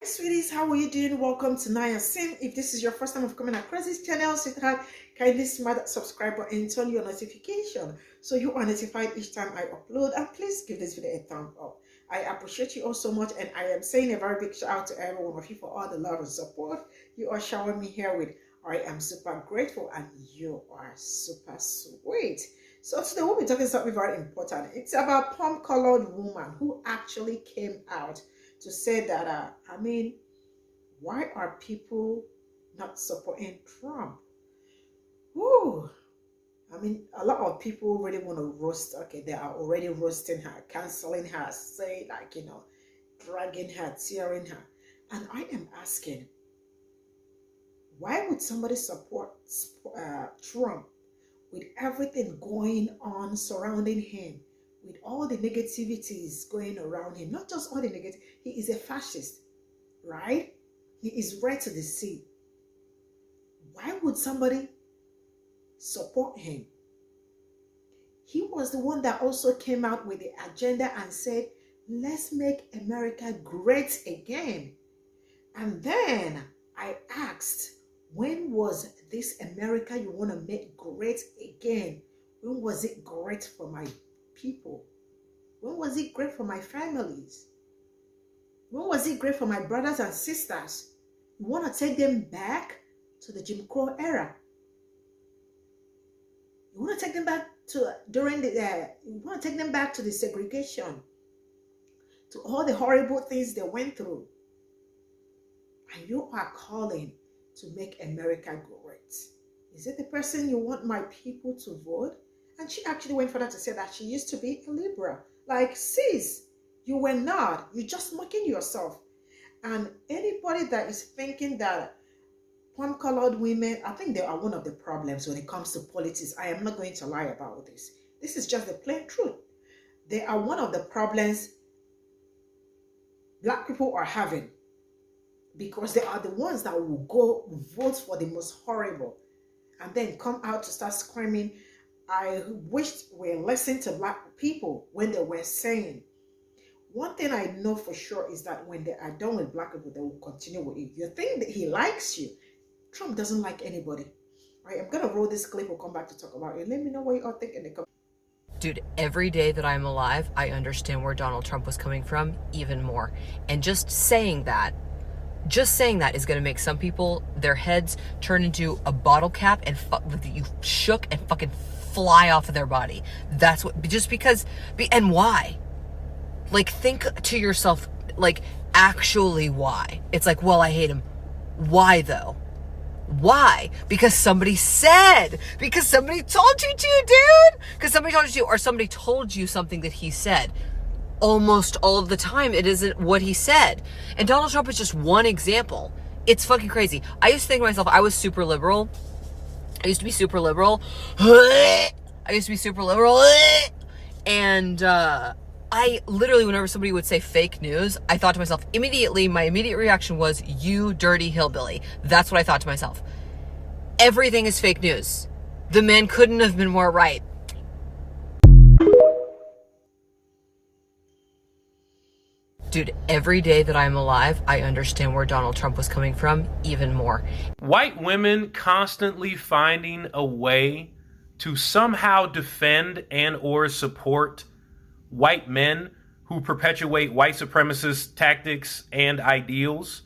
Sweeties, how are you doing? Welcome to Naya Sim. If this is your first time of coming across this channel, sweetheart, kindly smash that subscribe button and turn your notification so you are notified each time I upload. And please give this video a thumb up. I appreciate you all so much, and I am saying a very big shout out to every one of you for all the love and support you are showering me here with. I am super grateful, and you are super sweet. So today we'll be talking something very important. It's about palm-colored woman who actually came out to say that, why are people not supporting Trump? Whew. A lot of people really want to roast. Okay, they are already roasting her, canceling her, saying dragging her, tearing her. And I am asking, why would somebody support Trump with everything going on surrounding him? With all the negativities going around him, not just all the negative, he is a fascist, right? He is red to the sea. Why would somebody support him? He was the one that also came out with the agenda and said, let's make America great again. And then I asked, when was this America you want to make great again? When was it great for my people? When was it great for my families? When was it great for my brothers and sisters? You want to take them back to the Jim Crow era? You want to take them back to you want to take them back to the segregation, to all the horrible things they went through. And you are calling to make America great. Is it the person you want my people to vote? And she actually went further to say that she used to be a liberal. Like, sis, you were not. You're just mocking yourself. And anybody that is thinking that palm-colored women, I think they are one of the problems when it comes to politics. I am not going to lie about this. This is just the plain truth. They are one of the problems Black people are having, because they are the ones that will go vote for the most horrible and then come out to start screaming. I wished we listened to Black people when they were saying. One thing I know for sure is that when they are done with Black people, they will continue with it. You think that he likes you. Trump doesn't like anybody. All right, I'm going to roll this clip. We'll come back to talk about it. Let me know what you all think in the comments. Dude, every day that I'm alive, I understand where Donald Trump was coming from even more. And just saying that is going to make some people, their heads turn into a bottle cap and you shook and fucking fly off of their body. That's what, just because, and why? Like, think to yourself, like, actually why? It's like, well, I hate him. Why though? Why? Because somebody said, because somebody told you to, dude, because somebody told you to, or somebody told you something that he said. Almost all of the time, it isn't what he said. And Donald Trump is just one example. It's fucking crazy. I used to think to myself, I was super liberal. I used to be super liberal. And I literally, whenever somebody would say fake news, I thought to myself, immediately, my immediate reaction was, you dirty hillbilly. That's what I thought to myself. Everything is fake news. The man couldn't have been more right. Dude, every day that I'm alive, I understand where Donald Trump was coming from even more. White women constantly finding a way to somehow defend and or support white men who perpetuate white supremacist tactics and ideals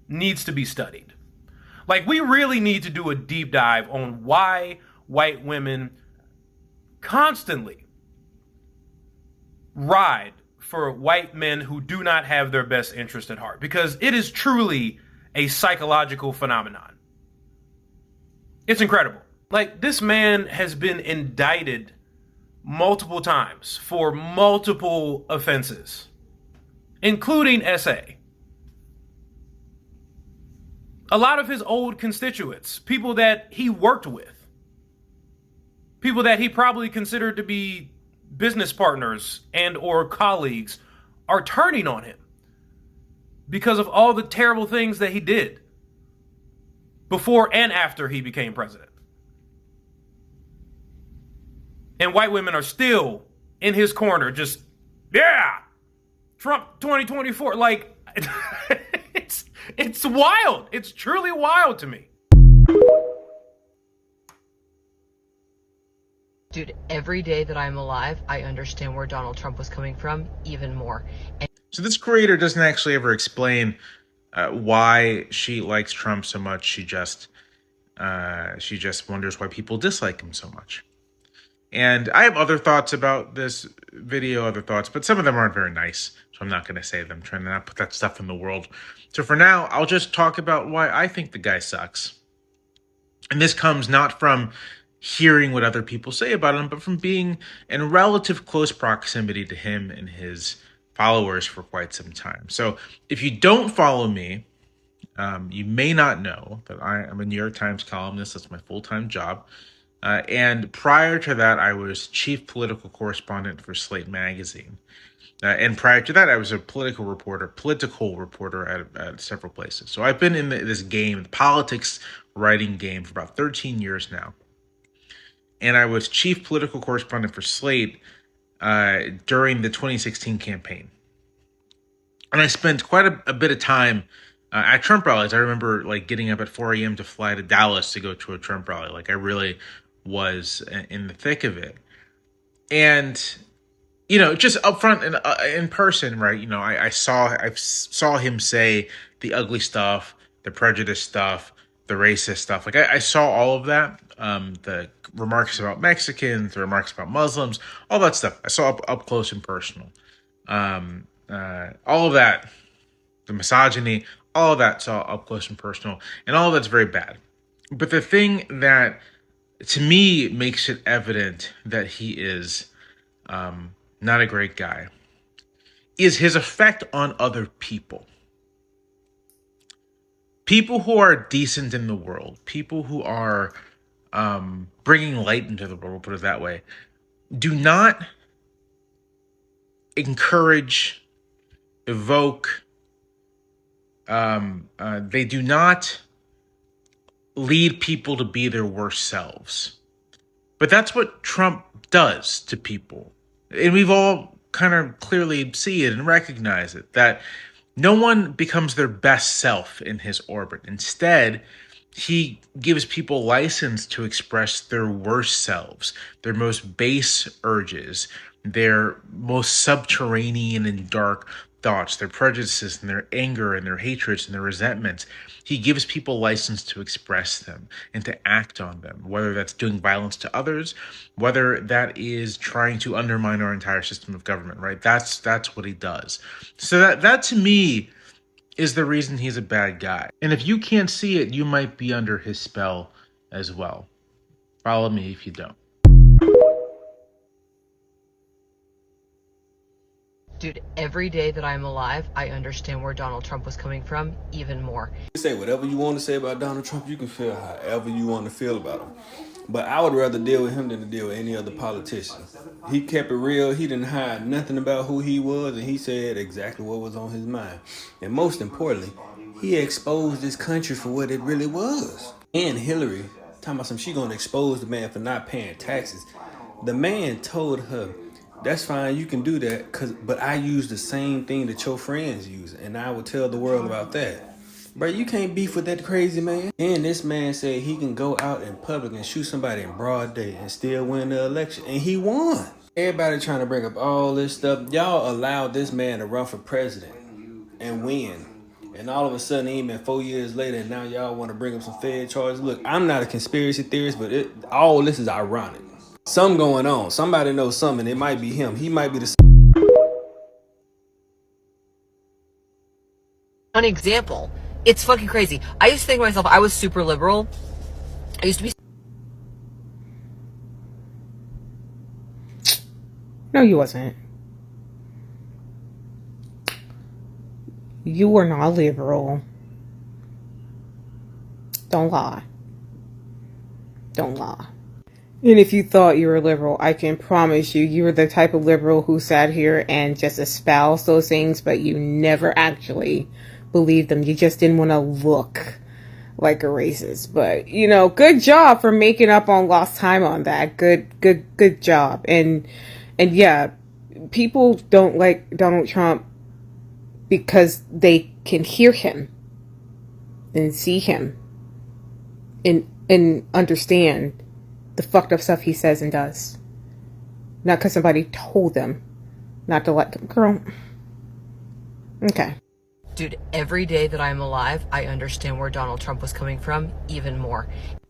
needs to be studied. Like, we really need to do a deep dive on why white women constantly ride for white men who do not have their best interest at heart, because it is truly a psychological phenomenon. It's incredible. Like, this man has been indicted multiple times for multiple offenses, including SA. A lot of his old constituents, people that he worked with, people that he probably considered to be business partners and or colleagues, are turning on him because of all the terrible things that he did before and after he became president. And white women are still in his corner, just, yeah, Trump 2024. Like, it's It's wild. It's truly wild to me. Dude, every day that I'm alive, I understand where Donald Trump was coming from even more. So this creator doesn't actually ever explain why she likes Trump so much. She just wonders why people dislike him so much. And I have other thoughts about this video, but some of them aren't very nice, so I'm not going to say them. I'm trying to not put that stuff in the world. So for now, I'll just talk about why I think the guy sucks. And this comes not from hearing what other people say about him, but from being in relative close proximity to him and his followers for quite some time. So if you don't follow me, you may not know that I am a New York Times columnist. That's my full-time job. And prior to that, I was chief political correspondent for Slate magazine. And prior to that, I was a political reporter at several places. So I've been in this game, the politics writing game, for about 13 years now. And I was chief political correspondent for Slate during the 2016 campaign. And I spent quite a bit of time at Trump rallies. I remember getting up at 4 a.m. to fly to Dallas to go to a Trump rally. I really was in the thick of it. And, just up front and in person, right? I saw him say the ugly stuff, the prejudice stuff, the racist stuff. I saw all of that. The remarks about Mexicans, the remarks about Muslims, all that stuff. I saw up close and personal. All of that, the misogyny, all of that saw up close and personal, and all of that's very bad. But the thing that, to me, makes it evident that he is not a great guy is his effect on other people. People who are decent in the world, people who are bringing light into the world, we'll put it that way, do not encourage, evoke, they do not lead people to be their worst selves. But that's what Trump does to people. And we've all kind of clearly see it and recognize it, that no one becomes their best self in his orbit. Instead, he gives people license to express their worst selves, their most base urges, their most subterranean and dark thoughts, their prejudices and their anger and their hatreds and their resentments. He gives people license to express them and to act on them, whether that's doing violence to others, whether that is trying to undermine our entire system of government, right? That's what he does. So that to me is the reason he's a bad guy. And if you can't see it, you might be under his spell as well. Follow me if you don't. Dude, every day that I'm alive, I understand where Donald Trump was coming from even more. You say whatever you want to say about Donald Trump, you can feel however you want to feel about him. But I would rather deal with him than to deal with any other politician. He kept it real. He didn't hide nothing about who he was, and he said exactly what was on his mind. And most importantly, he exposed this country for what it really was. And Hillary, talking about she gonna expose the man for not paying taxes. The man told her, that's fine, you can do that, but I use the same thing that your friends use, and I will tell the world about that. Bro, you can't beef with that crazy man. And this man said he can go out in public and shoot somebody in broad day and still win the election, and he won. Everybody trying to bring up all this stuff. Y'all allowed this man to run for president and win. And all of a sudden, even 4 years later, and now y'all want to bring up some Fed charges. Look, I'm not a conspiracy theorist, but all this is ironic. Something going on. Somebody knows something. It might be him. He might be the... An example, it's fucking crazy. I used to think to myself, I was super liberal. I used to be... No, you wasn't. You were not liberal. Don't lie. Don't lie. And if you thought you were liberal, I can promise you were the type of liberal who sat here and just espoused those things, but you never actually believed them. You just didn't want to look like a racist. But, good job for making up on lost time on that. Good job. And yeah, people don't like Donald Trump because they can hear him. and see him and understand the fucked up stuff he says and does. Not because somebody told them not to like him. Girl. Okay. Dude, every day that I'm alive, I understand where Donald Trump was coming from even more.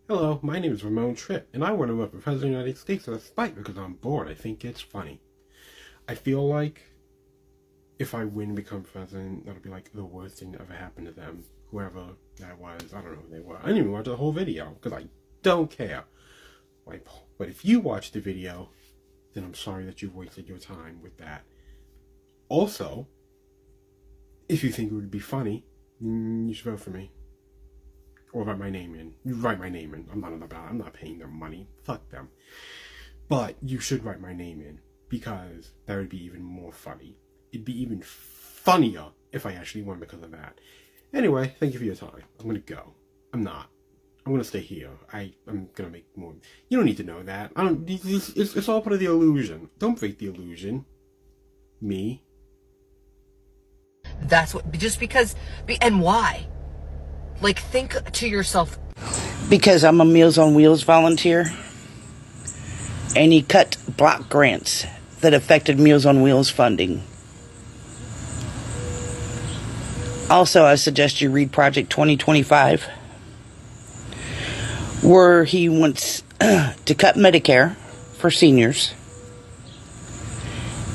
Hello, my name is Ramon Tripp, and I want to run for President of the United States out of spite because I'm bored. I think it's funny. I feel like if I win and become president, that'll be like the worst thing that ever happened to them. Whoever that was, I don't know who they were. I didn't even watch the whole video because I don't care. But if you watch the video, then I'm sorry that you've wasted your time with that. Also, if you think it would be funny, you should vote for me. Or write my name in. You write my name in. I'm not paying them money. Fuck them. But you should write my name in, because that would be even more funny. It'd be even funnier if I actually won because of that. Anyway, thank you for your time. I'm gonna go. I'm not. I'm gonna stay here. I'm gonna make more. You don't need to know that. It's all part of the illusion. Don't break the illusion. Me. That's what, just because, and why? Like, think to yourself. Because I'm a Meals on Wheels volunteer, and he cut block grants that affected Meals on Wheels funding. Also, I suggest you read Project 2025, where he wants to cut Medicare for seniors,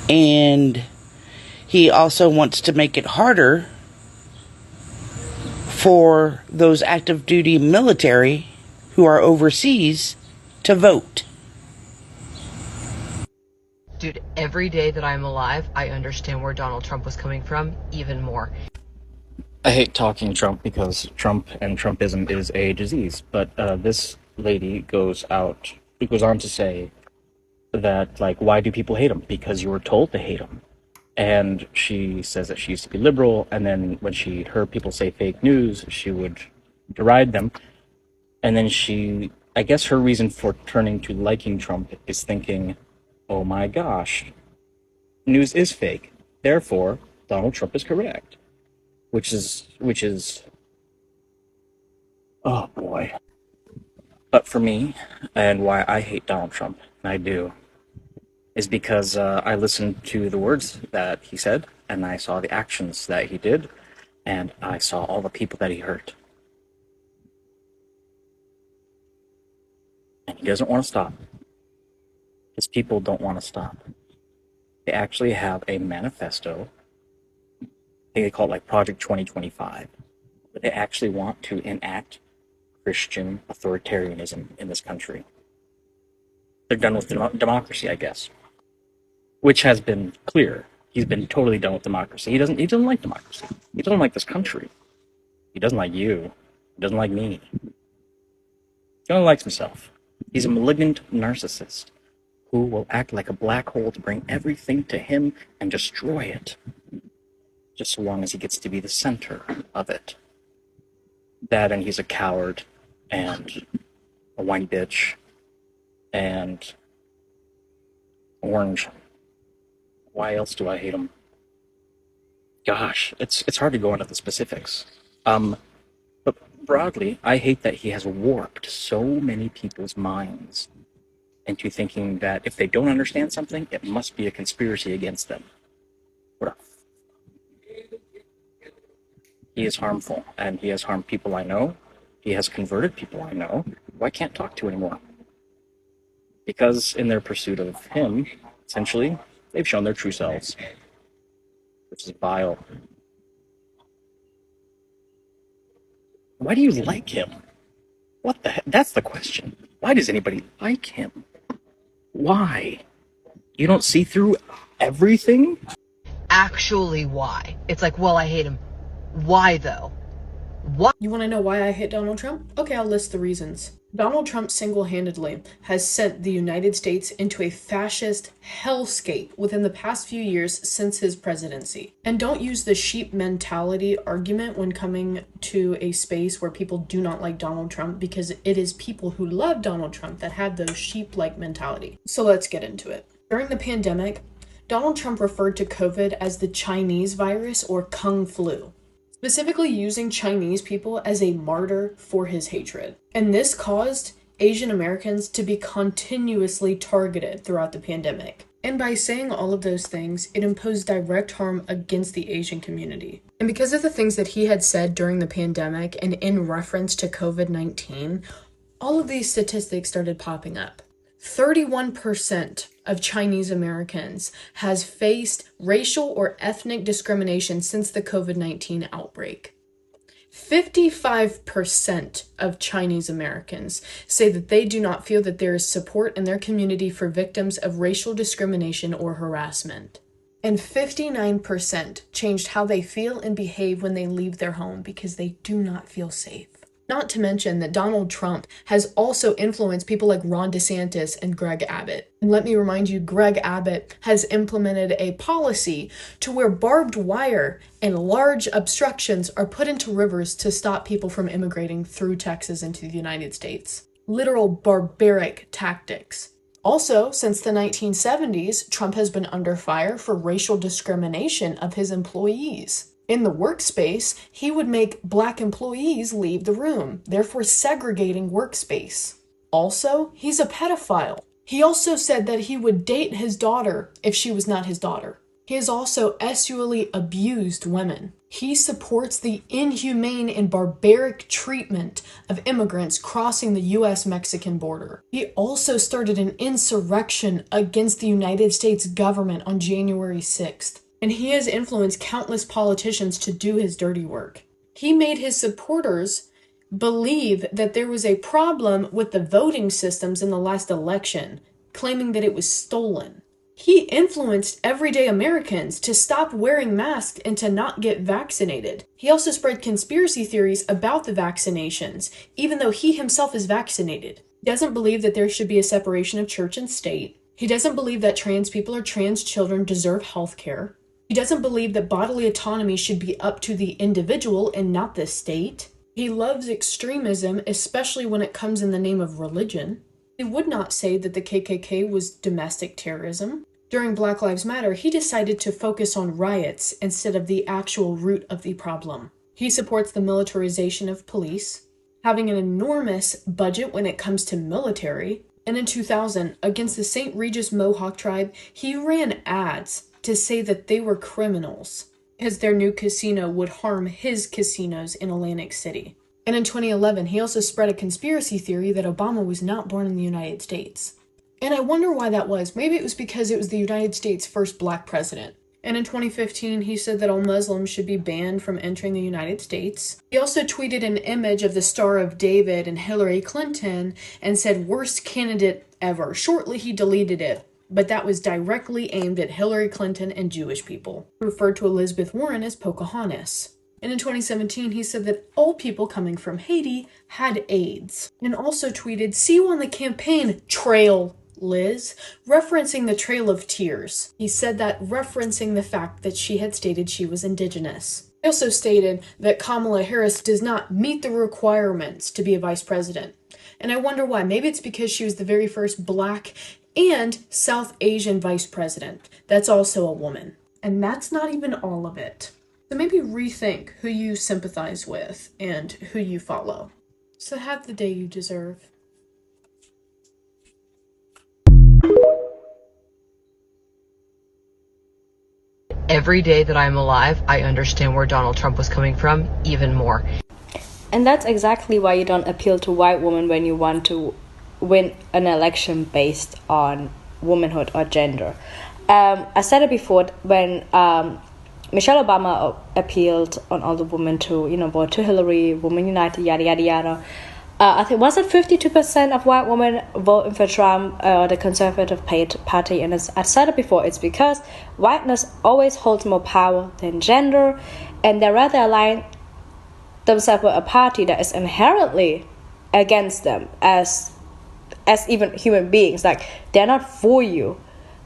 and he also wants to make it harder for those active duty military who are overseas to vote. Dude, every day that I'm alive, I understand where Donald Trump was coming from even more. I hate talking Trump because Trump and Trumpism is a disease. But this lady goes on to say that, like, why do people hate him? Because you were told to hate him. And she says that she used to be liberal, and then when she heard people say fake news, she would deride them. And then I guess her reason for turning to liking Trump is thinking, oh my gosh, news is fake. Therefore, Donald Trump is correct. Which is, oh boy. But for me, and why I hate Donald Trump, and I do, is because I listened to the words that he said, and I saw the actions that he did, and I saw all the people that he hurt. And he doesn't want to stop. His people don't want to stop. They actually have a manifesto. I think they call it like Project 2025. But they actually want to enact Christian authoritarianism in this country. They're done with democracy, I guess. Which has been clear. He's been totally done with democracy. He doesn't like democracy. He doesn't like this country. He doesn't like you. He doesn't like me. He only likes himself. He's a malignant narcissist who will act like a black hole to bring everything to him and destroy it, just so long as he gets to be the center of it. That, and he's a coward, and a whiny bitch, and orange. Why else do I hate him? Gosh, it's hard to go into the specifics. But broadly, I hate that he has warped so many people's minds into thinking that if they don't understand something, it must be a conspiracy against them. He is harmful, and he has harmed people I know. He has converted people I know who I can't talk to anymore. Because in their pursuit of him, essentially, they've shown their true selves, which is vile. Why do you like him? What the heck? That's the question. Why does anybody like him? Why? You don't see through everything? Actually, why? It's like, well, I hate him. Why, though? Why? You want to know why I hate Donald Trump? Okay, I'll list the reasons. Donald Trump single-handedly has sent the United States into a fascist hellscape within the past few years since his presidency. And don't use the sheep mentality argument when coming to a space where people do not like Donald Trump, because it is people who love Donald Trump that have those sheep-like mentality. So let's get into it. During the pandemic, Donald Trump referred to COVID as the Chinese virus or Kung flu. specifically using Chinese people as a martyr for his hatred. And this caused Asian Americans to be continuously targeted throughout the pandemic. And by saying all of those things, it imposed direct harm against the Asian community. And because of the things that he had said during the pandemic and in reference to COVID-19, all of these statistics started popping up. 31% of Chinese Americans has faced racial or ethnic discrimination since the COVID-19 outbreak. 55% of Chinese Americans say that they do not feel that there is support in their community for victims of racial discrimination or harassment. And 59% changed how they feel and behave when they leave their home because they do not feel safe. Not to mention that Donald Trump has also influenced people like Ron DeSantis and Greg Abbott. And let me remind you, Greg Abbott has implemented a policy to where barbed wire and large obstructions are put into rivers to stop people from immigrating through Texas into the United States. Literal barbaric tactics. Also, since the 1970s, Trump has been under fire for racial discrimination of his employees. In the workspace, he would make Black employees leave the room, therefore segregating workspace. Also, he's a pedophile. He also said that he would date his daughter if she was not his daughter. He has also sexually abused women. He supports the inhumane and barbaric treatment of immigrants crossing the U.S.-Mexican border. He also started an insurrection against the United States government on January 6th. And he has influenced countless politicians to do his dirty work. He made his supporters believe that there was a problem with the voting systems in the last election, claiming that it was stolen. He influenced everyday Americans to stop wearing masks and to not get vaccinated. He also spread conspiracy theories about the vaccinations, even though he himself is vaccinated. He doesn't believe that there should be a separation of church and state. He doesn't believe that trans people or trans children deserve health care. He doesn't believe that bodily autonomy should be up to the individual and not the state. He loves extremism, especially when it comes in the name of religion. He would not say that the KKK was domestic terrorism. During Black Lives Matter, he decided to focus on riots instead of the actual root of the problem. He supports the militarization of police, having an enormous budget when it comes to military. And in 2000, against the St. Regis Mohawk tribe, he ran ads to say that they were criminals, as their new casino would harm his casinos in Atlantic City. And in 2011, he also spread a conspiracy theory that Obama was not born in the United States. And I wonder why that was. Maybe it was because it was the United States' first Black president. And in 2015, he said that all Muslims should be banned from entering the United States. He also tweeted an image of the Star of David and Hillary Clinton and said, "Worst candidate ever." Shortly, he deleted it. But that was directly aimed at Hillary Clinton and Jewish people. He referred to Elizabeth Warren as Pocahontas. And in 2017, he said that all people coming from Haiti had AIDS. And also tweeted, "See you on the campaign trail, Liz," referencing the Trail of Tears. He said that referencing the fact that she had stated she was indigenous. He also stated that Kamala Harris does not meet the requirements to be a vice president. And I wonder why. Maybe it's because she was the very first Black and South Asian vice president. That's also a woman. And that's not even all of it. So maybe rethink who you sympathize with and who you follow. So have the day you deserve. Every day that I'm alive, I understand where Donald Trump was coming from even more. And that's exactly why you don't appeal to white women when you want to win an election based on womanhood or gender. I said it before when Michelle Obama appealed on all the women to, vote to Hillary, Women United, yada, yada, yada. I think, was it 52% of white women voting for Trump or the Conservative Party? And I said it before, it's because whiteness always holds more power than gender, and they rather align themselves with a party that is inherently against them as even human beings. Like, they're not for you,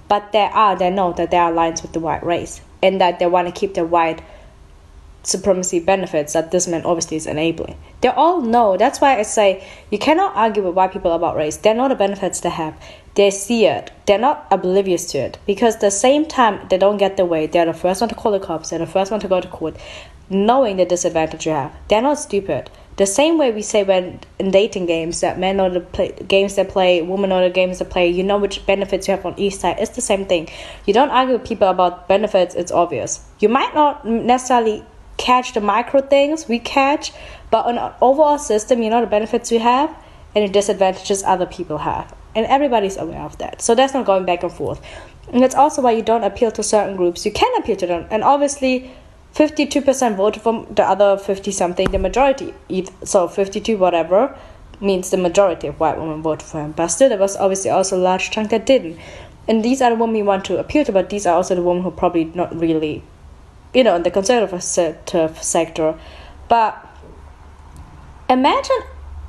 but they know that they are aligned with the white race and that they want to keep the white supremacy benefits that this man obviously is enabling. They all know. That's why I say you cannot argue with white people about race. They know the benefits they have. They see it. They're not oblivious to it, because the same time they don't get their way, they're the first one to call the cops, they're the first one to go to court. knowing the disadvantage you have. They're not stupid. The same way we say when in dating games that men know the games they play, women know the games they play, you know which benefits you have on each side. It's the same thing. You don't argue with people about benefits, it's obvious. You might not necessarily catch the micro things we catch, but on an overall system, you know the benefits you have and the disadvantages other people have. And everybody's aware of that. So that's not going back and forth. And that's also why you don't appeal to certain groups. You can appeal to them. And obviously, 52% voted for the other 50-something, the majority. So 52 whatever means the majority of white women voted for him. But still, there was obviously also a large chunk that didn't. And these are the women we want to appeal to, but these are also the women who probably not really, in the conservative sector. But imagine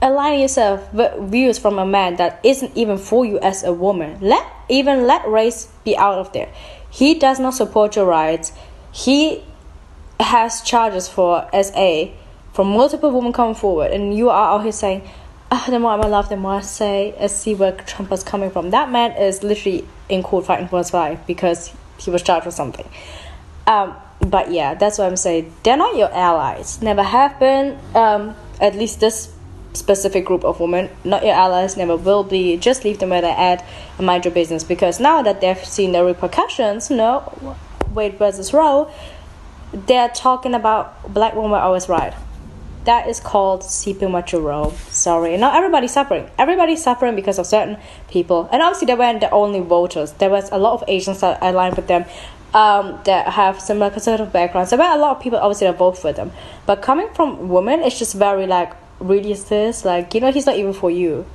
aligning yourself with views from a man that isn't even for you as a woman. Let race be out of there. He does not support your rights. He has charges for SA from multiple women coming forward, and you are out here saying, the more I'm alive, the more I see where Trump is coming from. That man is literally in court fighting for his life because he was charged for something. But yeah, that's what I'm saying. They're not your allies. Never have been. At least this specific group of women, not your allies, never will be. Just leave them where they're at and mind your business. Because now that they've seen the repercussions, Wade versus Roe, they're talking about black women are always right. That is called seeping what you roll. Sorry. Not everybody's suffering. Everybody's suffering because of certain people. And obviously they weren't the only voters. There was a lot of Asians that aligned with them that have similar conservative backgrounds. There were a lot of people obviously that vote for them. But coming from women, it's just very really is this? He's not even for you.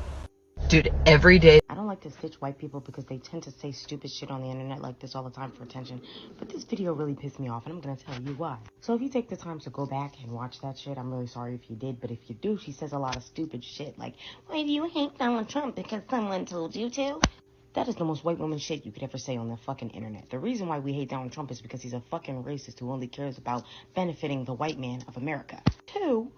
Dude, every day. I don't like to stitch white people because they tend to say stupid shit on the internet like this all the time for attention. But this video really pissed me off, and I'm gonna tell you why. So if you take the time to go back and watch that shit, I'm really sorry if you did. But if you do, she says a lot of stupid shit like, why do you hate Donald Trump because someone told you to? That is the most white woman shit you could ever say on the fucking internet. The reason why we hate Donald Trump is because he's a fucking racist who only cares about benefiting the white man of America. 2,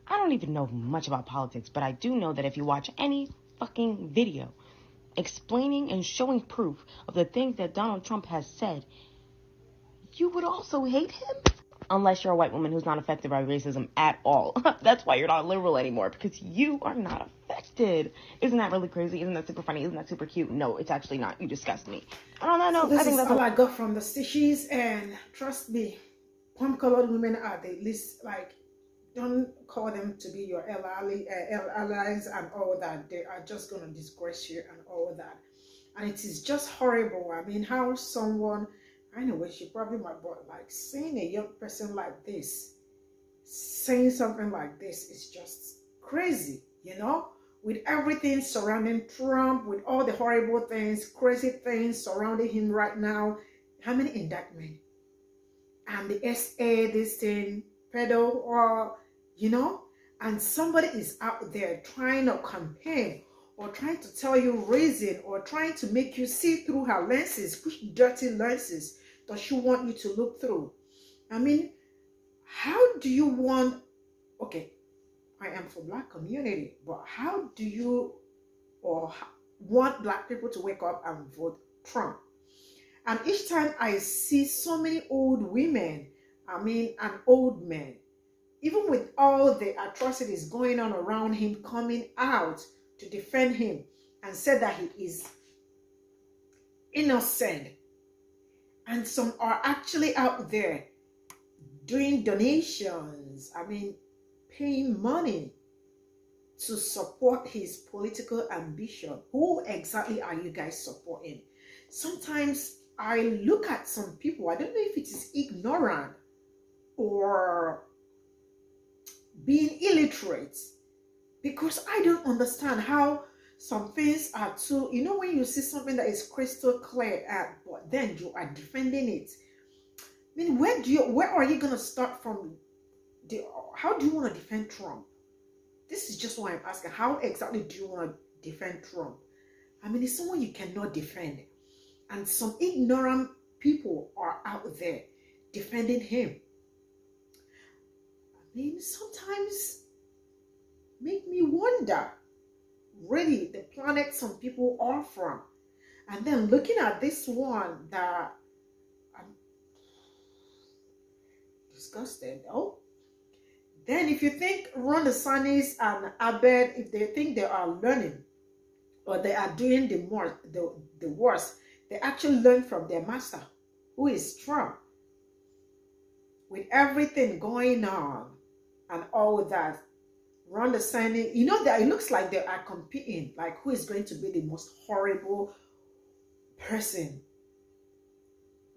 I don't even know much about politics, but I do know that if you watch any fucking video explaining and showing proof of the things that Donald Trump has said, you would also hate him. Unless you're a white woman who's not affected by racism at all. That's why you're not liberal anymore, because you are not affected. Isn't that really crazy? Isn't that super funny? Isn't that super cute? No, it's actually not. You disgust me. I don't know. So this is all I got from the stitches, and trust me, palm-colored women are the least, don't call them to be your allies and all that. They are just going to disgrace you and all that. And it is just horrible. I mean, how someone, anyway, she probably might, but seeing a young person like this, saying something like this is just crazy, with everything surrounding Trump, with all the horrible things, crazy things surrounding him right now. How many indictments? And the SA, this thing, pedo, or and somebody is out there trying to campaign or trying to tell you reason or trying to make you see through her lenses. Which dirty lenses does she want you to look through? I mean, how do you want, okay, I am for black community, but how do you want black people to wake up and vote Trump? And each time I see so many old women, and old men, even with all the atrocities going on around him, coming out to defend him and said that he is innocent. And some are actually out there doing donations, paying money to support his political ambition. Who exactly are you guys supporting? Sometimes I look at some people, I don't know if it is ignorant or being illiterate, because I don't understand how some things are too, when you see something that is crystal clear, but then you are defending it. I mean, where are you going to start from? How do you want to defend Trump? This is just why I'm asking. How exactly do you want to defend Trump? It's someone you cannot defend. And some ignorant people are out there defending him. Sometimes make me wonder, really, the planet some people are from. And then looking at this one that, this disgusted. Oh, then if you think Ron DeSantis and Abed, if they think they are learning or they are doing the worst, they actually learn from their master, who is Trump. With everything going on and all that, Ron DeSantis, you know that it looks like they are competing, like who is going to be the most horrible person.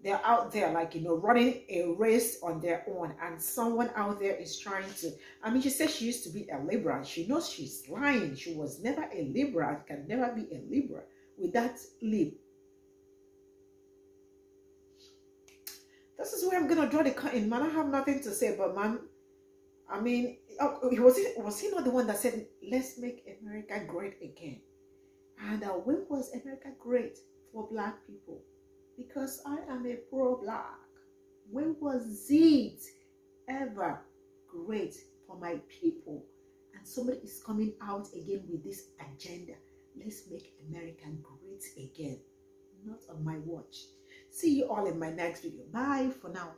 They're out there, like, you know, running a race on their own, and someone out there is trying to, I mean, she said she used to be a liberal. She knows she's lying. She was never a liberal, can never be a liberal with that lip. This is where I'm gonna draw the curtain, man. I have nothing to say, but man, I mean, was he not the one that said, let's make America great again? And when was America great for Black people? Because I am a pro-Black. When was it ever great for my people? And somebody is coming out again with this agenda. Let's make America great again. Not on my watch. See you all in my next video. Bye for now.